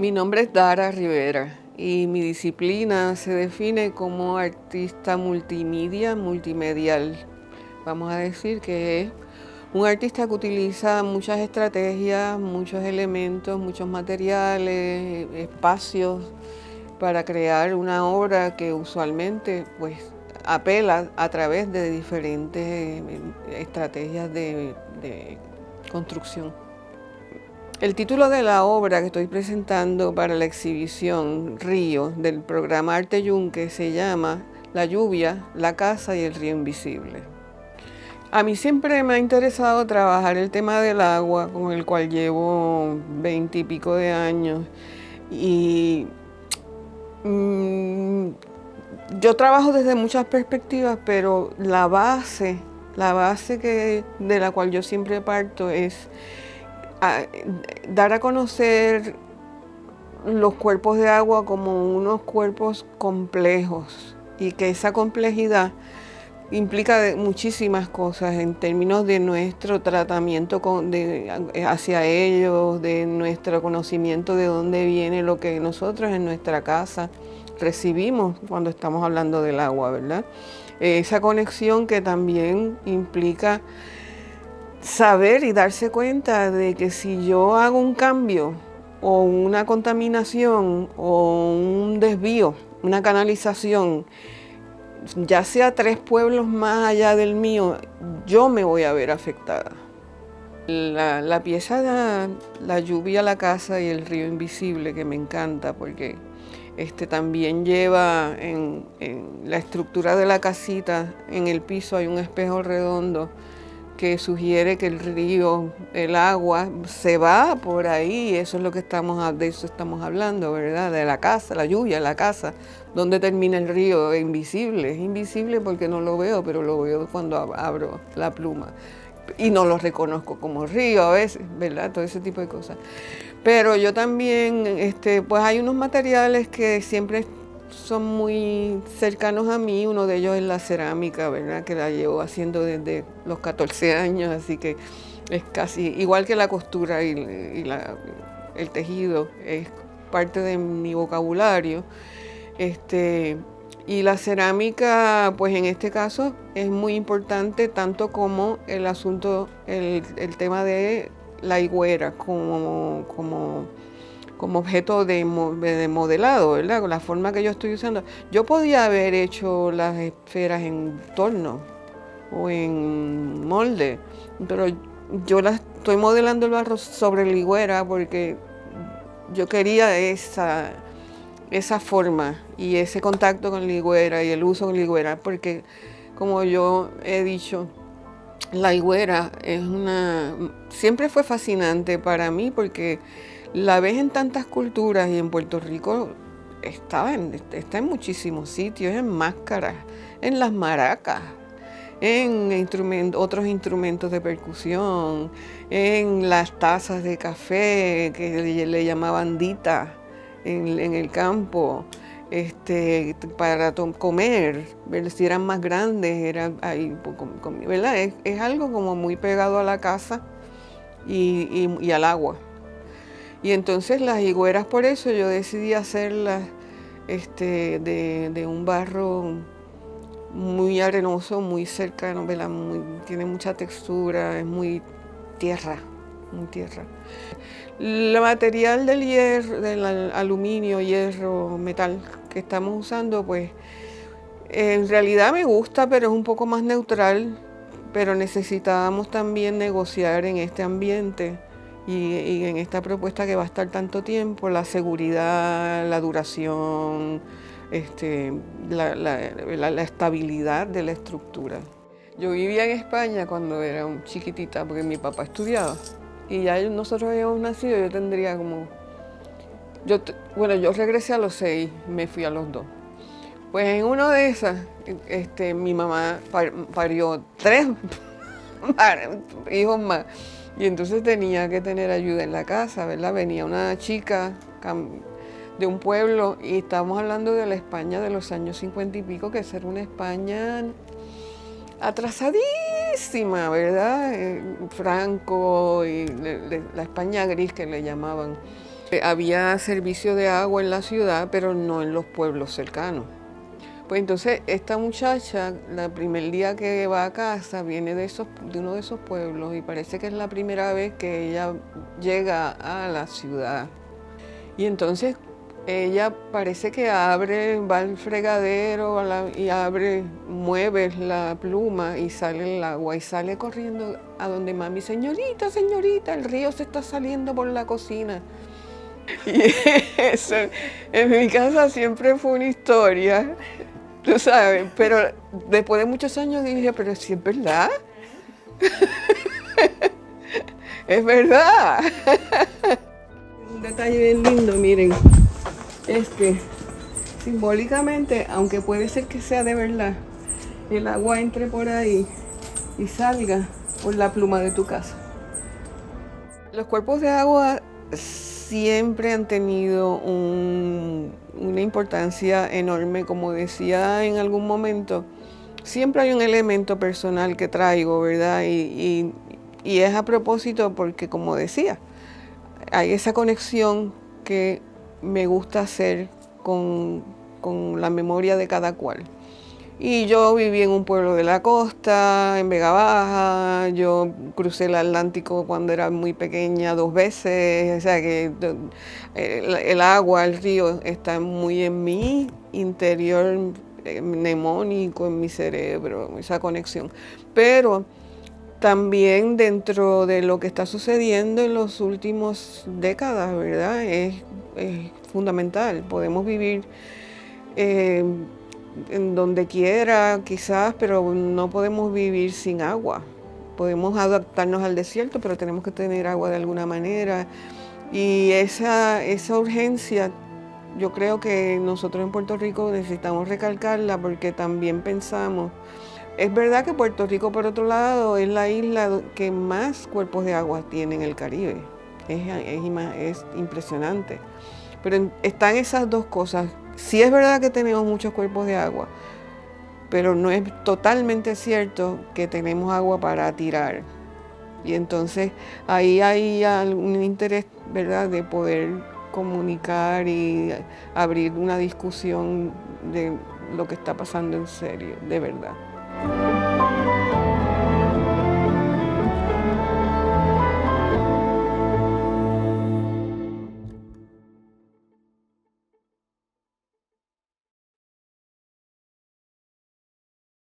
Mi nombre es Dara Rivera y mi disciplina se define como artista multimedia, multimedial. Vamos a decir que es un artista que utiliza muchas estrategias, muchos elementos, muchos materiales, espacios para crear una obra que usualmente pues apela a través de diferentes estrategias de construcción. El título de la obra que estoy presentando para la exhibición Río del programa Arte Yunque se llama La lluvia, la casa y el río invisible. A mí siempre me ha interesado trabajar el tema del agua, con el cual llevo 20 y pico de años. Y yo trabajo desde muchas perspectivas, pero la base de la cual yo siempre parto es dar a conocer los cuerpos de agua como unos cuerpos complejos y que esa complejidad implica muchísimas cosas en términos de nuestro tratamiento hacia ellos, de nuestro conocimiento de dónde viene lo que nosotros en nuestra casa recibimos cuando estamos hablando del agua, ¿verdad? Esa conexión que también implica saber y darse cuenta de que si yo hago un cambio o una contaminación o un desvío, una canalización, ya sea 3 pueblos más allá del mío, yo me voy a ver afectada. La pieza La lluvia, la casa y el río invisible, que me encanta porque también lleva en la estructura de la casita, en el piso hay un espejo redondo que sugiere que el río, el agua, se va por ahí. Eso es lo que de eso estamos hablando, ¿verdad? De la casa, la lluvia, la casa. ¿Dónde termina el río? Es invisible. Es invisible porque no lo veo, pero lo veo cuando abro la pluma. Y no lo reconozco como río a veces, ¿verdad? Todo ese tipo de cosas. Pero yo también, pues hay unos materiales que siempre son muy cercanos a mí. Uno de ellos es la cerámica, ¿verdad? Que la llevo haciendo desde los 14 años, así que es casi igual que la costura y el tejido, es parte de mi vocabulario. Y la cerámica, pues en este caso, es muy importante tanto como el asunto, el tema de la higuera como objeto de modelado, ¿verdad? Con la forma que yo estoy usando. Yo podía haber hecho las esferas en torno o en molde, pero yo las estoy modelando el barro sobre la higuera porque yo quería esa forma y ese contacto con la higuera y el uso con la higuera, porque como yo he dicho, la higuera siempre fue fascinante para mí porque la ves en tantas culturas y en Puerto Rico está en muchísimos sitios, en máscaras, en las maracas, en otros instrumentos de percusión, en las tazas de café que le llamaban dita en el campo. Para comer, ¿verdad? Si eran más grandes, era ahí, ¿verdad? Es algo como muy pegado a la casa y al agua. Y entonces las higueras, por eso yo decidí hacerlas de un barro muy arenoso, muy cercano, ¿verdad? Tiene mucha textura, es muy tierra, muy tierra. El material del hierro, del aluminio, hierro, metal que estamos usando, pues en realidad me gusta, pero es un poco más neutral, pero necesitábamos también negociar en este ambiente y en esta propuesta que va a estar tanto tiempo, la seguridad, la duración, la estabilidad de la estructura. Yo vivía en España cuando era chiquitita, porque mi papá estudiaba. Y ya nosotros habíamos nacido, yo tendría como... yo regresé a los 6, me fui a los 2. Pues en una de esas, mi mamá parió 3 hijos más. Y entonces tenía que tener ayuda en la casa, ¿verdad? Venía una chica de un pueblo y estábamos hablando de la España de los años 50 y pico, que esa era una España atrasadísima, ¿verdad? Franco y la España gris que le llamaban. Había servicio de agua en la ciudad, pero no en los pueblos cercanos. Pues entonces esta muchacha, el primer día que va a casa, viene de uno de esos pueblos y parece que es la primera vez que ella llega a la ciudad. Y entonces ella parece que va al fregadero y mueve la pluma y sale el agua y sale corriendo a donde mami, señorita, señorita, el río se está saliendo por la cocina. Y eso en mi casa siempre fue una historia, tú sabes, pero después de muchos años dije, pero si es verdad, es verdad. Un detalle bien lindo, miren, es que simbólicamente, aunque puede ser que sea de verdad, el agua entre por ahí y salga por la pluma de tu casa. Los cuerpos de agua siempre han tenido una importancia enorme, como decía en algún momento. Siempre hay un elemento personal que traigo, ¿verdad? Y es a propósito porque, como decía, hay esa conexión que me gusta hacer con la memoria de cada cual. Y yo viví en un pueblo de la costa, en Vega Baja, yo crucé el Atlántico cuando era muy pequeña 2 veces, o sea que el agua, el río está muy en mi interior mnemónico, en mi cerebro, esa conexión. Pero también dentro de lo que está sucediendo en las últimas décadas, ¿verdad? Es fundamental. Podemos vivir en donde quiera, quizás, pero no podemos vivir sin agua. Podemos adaptarnos al desierto, pero tenemos que tener agua de alguna manera. Y esa urgencia, yo creo que nosotros en Puerto Rico necesitamos recalcarla porque también pensamos. Es verdad que Puerto Rico, por otro lado, es la isla que más cuerpos de agua tiene en el Caribe. Es impresionante. Pero están esas dos cosas. Sí es verdad que tenemos muchos cuerpos de agua, pero no es totalmente cierto que tenemos agua para tirar. Y entonces ahí hay un interés, ¿verdad?, de poder comunicar y abrir una discusión de lo que está pasando en serio, de verdad.